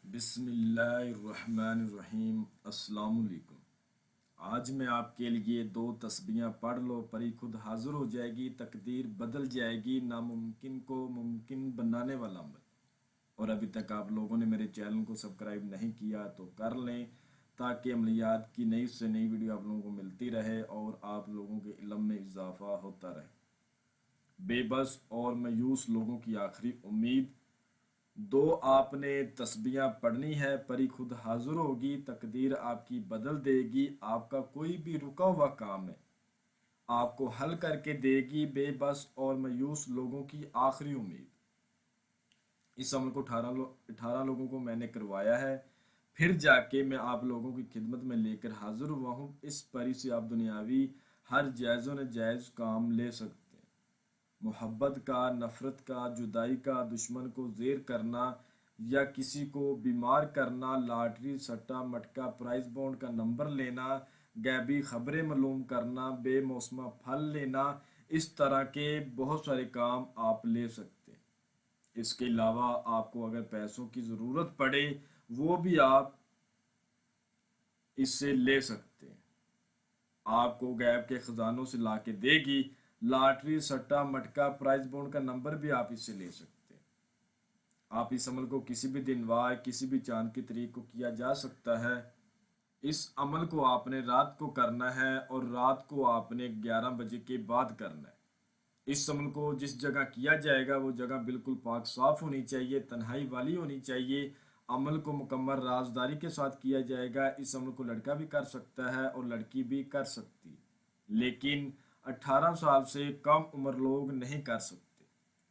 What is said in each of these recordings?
بسم اللہ الرحمن الرحیم۔ السلام علیکم۔ آج میں آپ کے لیے 2 تسبیحاں پڑھ لو، پری خود حاضر ہو جائے گی، تقدیر بدل جائے گی، ناممکن کو ممکن بنانے والا عمل۔ اور ابھی تک آپ لوگوں نے میرے چینل کو سبسکرائب نہیں کیا تو کر لیں، تاکہ عملیات کی نئی سے نئی ویڈیو آپ لوگوں کو ملتی رہے اور آپ لوگوں کے علم میں اضافہ ہوتا رہے۔ بے بس اور مایوس لوگوں کی آخری امید۔ 2 آپ نے تسبیحاں پڑھنی ہے، پری خود حاضر ہوگی، تقدیر آپ کی بدل دے گی، آپ کا کوئی بھی رکا ہوا کام ہے آپ کو حل کر کے دے گی۔ بے بس اور مایوس لوگوں کی آخری امید۔ اس عمل کو 18 لوگوں کو میں نے کروایا ہے، پھر جا کے میں آپ لوگوں کی خدمت میں لے کر حاضر ہوا ہوں۔ اس پری سے آپ دنیاوی ہر جائز و ناجائز کام لے سکتے ہیں۔ محبت کا، نفرت کا، جدائی کا، دشمن کو زیر کرنا یا کسی کو بیمار کرنا، لاٹری سٹا مٹکا پرائز بونڈ کا نمبر لینا، غیبی خبریں معلوم کرنا، بے موسمہ پھل لینا، اس طرح کے بہت سارے کام آپ لے سکتے ہیں۔ اس کے علاوہ آپ کو اگر پیسوں کی ضرورت پڑے وہ بھی آپ اس سے لے سکتے ہیں۔ آپ کو غیب کے خزانوں سے لا کے دے گی۔ لاٹری سٹا مٹکا پرائز بونڈ کا نمبر بھی آپ اس سے لے سکتے ہیں۔ آپ اس عمل کو کسی بھی دن وار کسی بھی چاند کی تاریخ کو کیا جا سکتا ہے۔ اس عمل کو آپ نے رات کو کرنا ہے اور رات کو آپ نے 11 بجے کے بعد کرنا ہے۔ اس عمل کو جس جگہ کیا جائے گا وہ جگہ بالکل پاک صاف ہونی چاہیے، تنہائی والی ہونی چاہیے۔ عمل کو مکمل رازداری کے ساتھ کیا جائے گا۔ اس عمل کو لڑکا بھی کر سکتا ہے اور لڑکی بھی کر سکتی، لیکن 18 سال سے کم عمر لوگ نہیں کر سکتے۔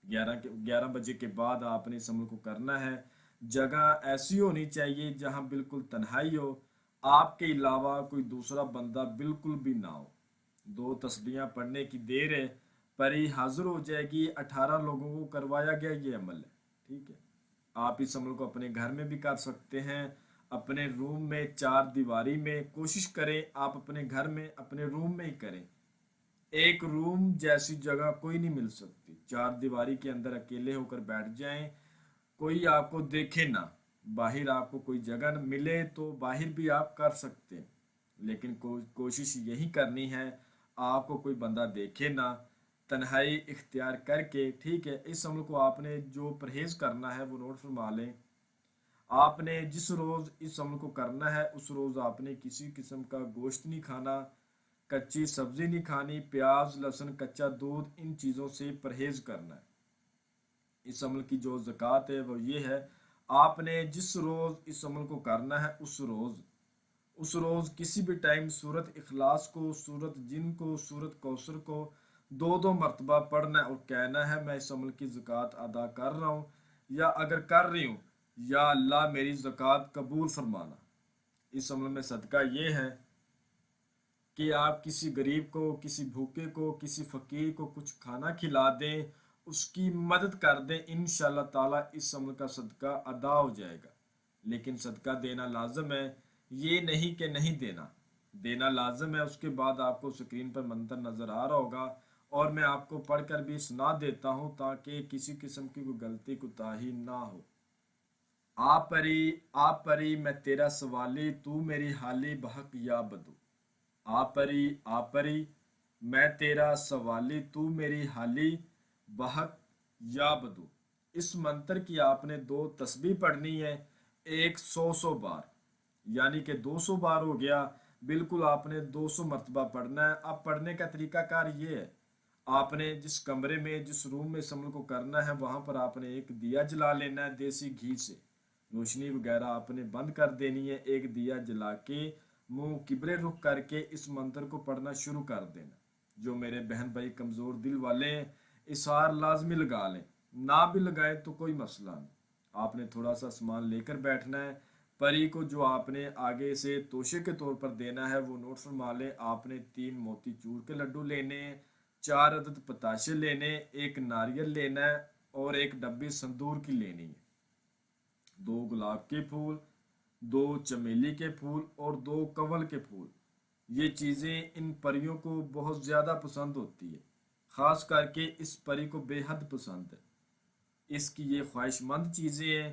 11 بجے کے بعد آپ نے اس عمل کو کرنا ہے۔ جگہ ایسی ہونی چاہیے جہاں بالکل تنہائی ہو، آپ کے علاوہ کوئی دوسرا بندہ بالکل بھی نہ ہو۔ 2 تسبیحاں پڑھنے کی دیر ہے، پری حاضر ہو جائے گی۔ 18 لوگوں کو کروایا گیا یہ عمل ہے، ٹھیک ہے۔ آپ اس عمل کو اپنے گھر میں بھی کر سکتے ہیں، اپنے روم میں 4 دیواری میں۔ کوشش کریں آپ اپنے گھر میں اپنے روم میں ہی کریں۔ ایک روم جیسی جگہ کوئی نہیں مل سکتی۔ 4 دیواری کے اندر اکیلے ہو کر بیٹھ جائیں، کوئی آپ کو دیکھے نہ۔ باہر آپ کو کوئی جگہ نہ ملے تو باہر بھی آپ کر سکتے ہیں، لیکن کوشش یہی کرنی ہے آپ کو کوئی بندہ دیکھے نہ، تنہائی اختیار کر کے، ٹھیک ہے۔ اس عمل کو آپ نے جو پرہیز کرنا ہے وہ نوٹ فرما لیں۔ آپ نے جس روز اس عمل کو کرنا ہے اس روز آپ نے کسی قسم کا گوشت نہیں کھانا، کچی سبزی نہیں کھانی، پیاز لہسن کچا دودھ، ان چیزوں سے پرہیز کرنا ہے۔ اس عمل کی جو زکوٰۃ ہے وہ یہ ہے، آپ نے جس روز اس عمل کو کرنا ہے اس روز کسی بھی ٹائم سورت اخلاص کو، سورت جن کو، سورت کوثر کو 2 مرتبہ پڑھنا ہے اور کہنا ہے میں اس عمل کی زکوٰۃ ادا کر رہا ہوں، یا اگر کر رہی ہوں یا اللہ میری زکوٰۃ قبول فرمانا۔ اس عمل میں صدقہ یہ ہے کہ آپ کسی غریب کو، کسی بھوکے کو، کسی فقیر کو کچھ کھانا کھلا دیں، اس کی مدد کر دیں، انشاءاللہ تعالیٰ اس عمل کا صدقہ ادا ہو جائے گا۔ لیکن صدقہ دینا لازم ہے، یہ نہیں کہ نہیں دینا، دینا لازم ہے۔ اس کے بعد آپ کو سکرین پر منتر نظر آ رہا ہوگا اور میں آپ کو پڑھ کر بھی سنا دیتا ہوں تاکہ کسی قسم کی کوئی غلطی کوتاہی نہ ہو۔ آپ پری میں تیرا سوالی، تو میری حالی بحق یا بدو۔ آپ پری میں تیرا سوالی، تو میری حالی بحق یا بدو۔ اس منتر کی آپ نے 2 تسبیح پڑھنی ہے، ایک 100 بار، یعنی کہ 200 بار ہو گیا، بالکل آپ نے 200 مرتبہ پڑھنا ہے۔ اب پڑھنے کا طریقہ کار یہ ہے، آپ نے جس کمرے میں جس روم میں اس عمل کو کرنا ہے وہاں پر آپ نے ایک دیا جلا لینا ہے دیسی گھی سے، روشنی وغیرہ آپ نے بند کر دینی ہے۔ ایک دیا جلا کے منہ قبلے رخ کر کے اس منتر کو پڑھنا شروع کر دینا۔ جو میرے بہن بھائی کمزور دل والے ہیں اسار لازمی لگا لیں، نہ بھی لگائیں تو کوئی مسئلہ نہیں۔ آپ نے تھوڑا سا سامان لے کر بیٹھنا ہے۔ پری کو جو آپ نے آگے سے توشے کے طور پر دینا ہے وہ نوٹ فرما لیں۔ آپ نے 3 موتی چور کے لڈو لینے ہیں، 4 عدد پتاشے لینے، 1 ناریل لینا ہے اور 1 ڈبی سندور کی لینی ہے، 2 گلاب کے پھول، 2 چمیلی کے پھول اور 2 کنول کے پھول۔ یہ چیزیں ان پریوں کو بہت زیادہ پسند ہوتی ہے، خاص کر کے اس پری کو بے حد پسند ہے۔ اس کی یہ خواہش مند چیزیں ہیں،